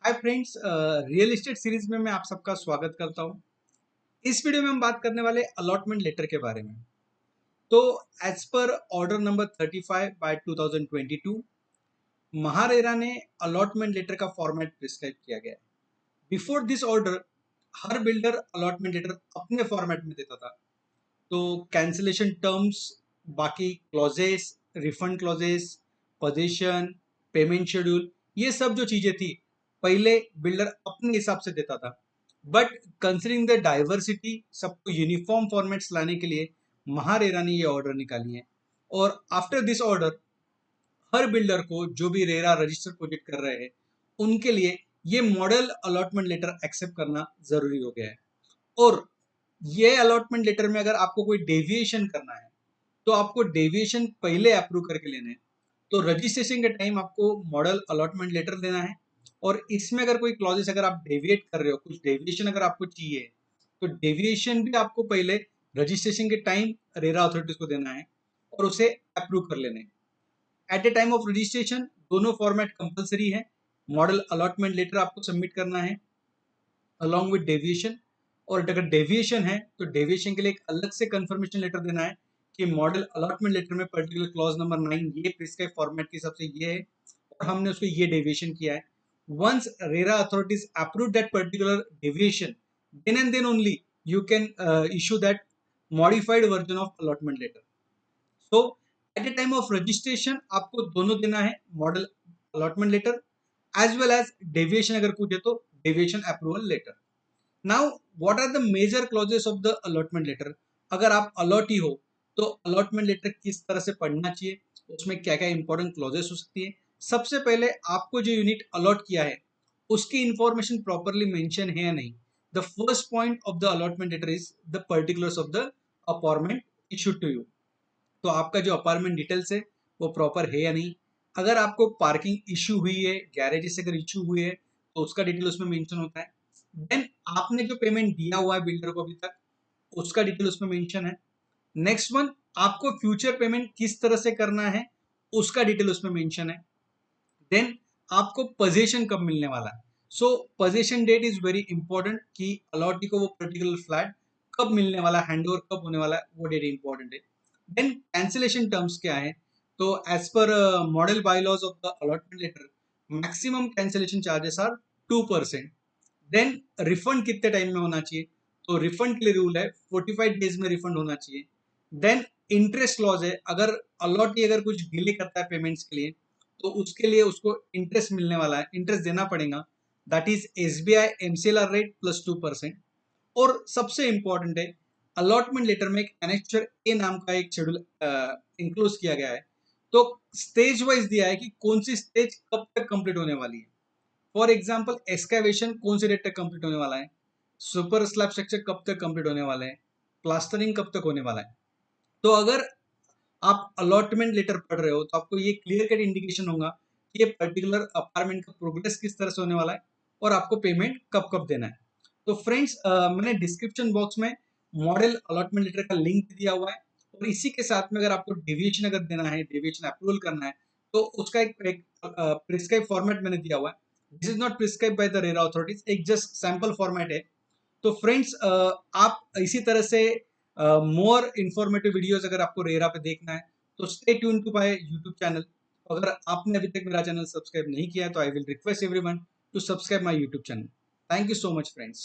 Hi friends, real estate series में मैं आप सबका स्वागत करता हूं। इस वीडियो में हम बात करने वाले अलॉटमेंट लेटर के बारे में। तो एज पर ऑर्डर नंबर 35 बाय 2022 महारेरा ने अलॉटमेंट लेटर का फॉर्मेट प्रिस्क्राइब किया गया है। बिफोर दिस ऑर्डर हर बिल्डर अलॉटमेंट लेटर अपने फॉर्मेट में देता था। तो कैंसिलेशन टर्म्स, बाकी clauses, refund clauses, possession, payment schedule, ये सब जो चीजें थी पहले बिल्डर अपने हिसाब से देता था। बट कंसिडरिंग द डाइवर्सिटी, सबको यूनिफॉर्म फॉर्मेट्स लाने के लिए महारेरा ने ये ऑर्डर निकाली है। और आफ्टर दिस ऑर्डर हर बिल्डर को जो भी रेरा रजिस्टर प्रोजेक्ट कर रहे हैं उनके लिए ये मॉडल अलॉटमेंट लेटर एक्सेप्ट करना जरूरी हो गया है। और ये अलॉटमेंट लेटर में अगर आपको कोई डेविएशन करना है तो आपको डेविएशन पहले अप्रूव करके लेने हैं। तो रजिस्ट्रेशन के टाइम आपको मॉडल अलॉटमेंट लेटर देना है। और इसमें अगर कोई क्लॉजेस अगर आप डेविएट कर रहे हो, कुछ डेविएशन अगर आपको चाहिए, तो डेविएशन भी आपको पहले रजिस्ट्रेशन के टाइम रेरा अथॉरिटीज को देना है और उसे अप्रूव कर लेने। Eight the time of registration दोनों फॉर्मेट कंपलसरी है। मॉडल अलॉटमेंट लेटर आपको सबमिट करना है अलॉन्ग विद डेविएशन। और अगर डेविएशन है तो डेविएशन के लिए एक अलग से कंफर्मेशन लेटर देना है कि मॉडल अलॉटमेंट लेटर में पर्टिकुलर क्लॉज नंबर 9 ये प्रिस्क्राइब फॉर्मेट के हिसाब से ये है और हमने उसको ये डेविएशन किया है। Once RERA authorities approve that particular deviation, then and then only you can issue that modified version of allotment letter. So at the time of registration आपको दोनों देना है, model allotment letter as well as deviation अगर कुछ है तो deviation approval letter. Now what are the major clauses of the allotment letter. अगर आप अलॉटी हो तो अलॉटमेंट लेटर किस तरह से पढ़ना चाहिए, उसमें क्या क्या इंपॉर्टेंट क्लॉजेस हो सकती है। सबसे पहले आपको जो यूनिट अलॉट किया है उसकी इंफॉर्मेशन प्रॉपरली मेंशन है या नहीं। The first point of the allotment letter is the particulars of the apartment issued to you. तो आपका जो अपार्टमेंट डिटेल्स है वो प्रॉपर है या नहीं। अगर आपको पार्किंग इशू हुई है, गैरेजेस अगर इशू हुई है तो उसका डिटेल उसमें मेंशन होता है। देन आपने जो पेमेंट दिया हुआ है बिल्डर को अभी तक उसका डिटेल उसमें मेंशन है। नेक्स्ट वन, आपको फ्यूचर पेमेंट किस तरह से करना है उसका डिटेल उसमें मेंशन है। देन आपको पोजीशन कब मिलने वाला है। So possession date is very important कि अलॉटी को वो पर्टिकुलर फ्लैट कब मिलने वाला है, हैंड ओवर कब होने वाला है, वो डेट इंपॉर्टेंट है। देन कैंसिलेशन टर्म्स क्या है। तो as per model bylaws of the allotment letter maximum cancellation charges are 2%। Then refund कितने टाइम में होना चाहिए, तो रिफंड के लिए रूल है 45 डेज में रिफंड होना चाहिए। देन इंटरेस्ट क्लॉज है, अगर अलॉटी अगर कुछ डिले करता है पेमेंट्स के लिए तो उसके लिए उसको इंटरेस्ट मिलने वाला है, इंटरेस्ट देना पड़ेगा। That is SBI MCLR rate plus 2%। और सबसे इंपॉर्टेंट है, अलॉटमेंट लेटर में एक एनेक्चर ए नाम का एक शेड्यूल इंक्लूड किया गया है। तो स्टेज वाइज दिया है कि कौन सी स्टेज कब तक कंप्लीट होने वाली है। फॉर एग्जाम्पल एक्सकेवेशन कौन से डेट तक कंप्लीट होने वाला है, सुपर स्लैब स्ट्रक्चर कब तक कंप्लीट होने वाला है, प्लास्टरिंग कब तक होने वाला है। तो अगर आप अलॉटमेंट लेटर पढ़ रहे हो तो आपको ये क्लियर कट इंडिकेशन होगा कि ये पर्टिकुलर अपार्टमेंट का प्रोग्रेस किस तरह से होने वाला है और आपको पेमेंट कब कब देना है। तो फ्रेंड्स, मैंने डिस्क्रिप्शन बॉक्स में मॉडल अलॉटमेंट लेटर का लिंक दिया हुआ है। और इसी के साथ में अगर आपको डेविएशन अगर देना है, डेविएशन अप्रूवल करना है, तो उसका एक प्रिस्क्राइब फॉर्मेट मैंने दिया हुआ है। This is not prescribe by the RERA authorities, एक जस्ट सैंपल फॉर्मेट है। तो फ्रेंड्स, आप इसी तरह से मोर इन्फॉर्मेटिव वीडियोस अगर आपको रेरा पे देखना है तो stay tuned to my YouTube channel. अगर आपने अभी तक मेरा चैनल सब्सक्राइब नहीं किया है तो I will request everyone to subscribe my YouTube channel. Thank you so much friends.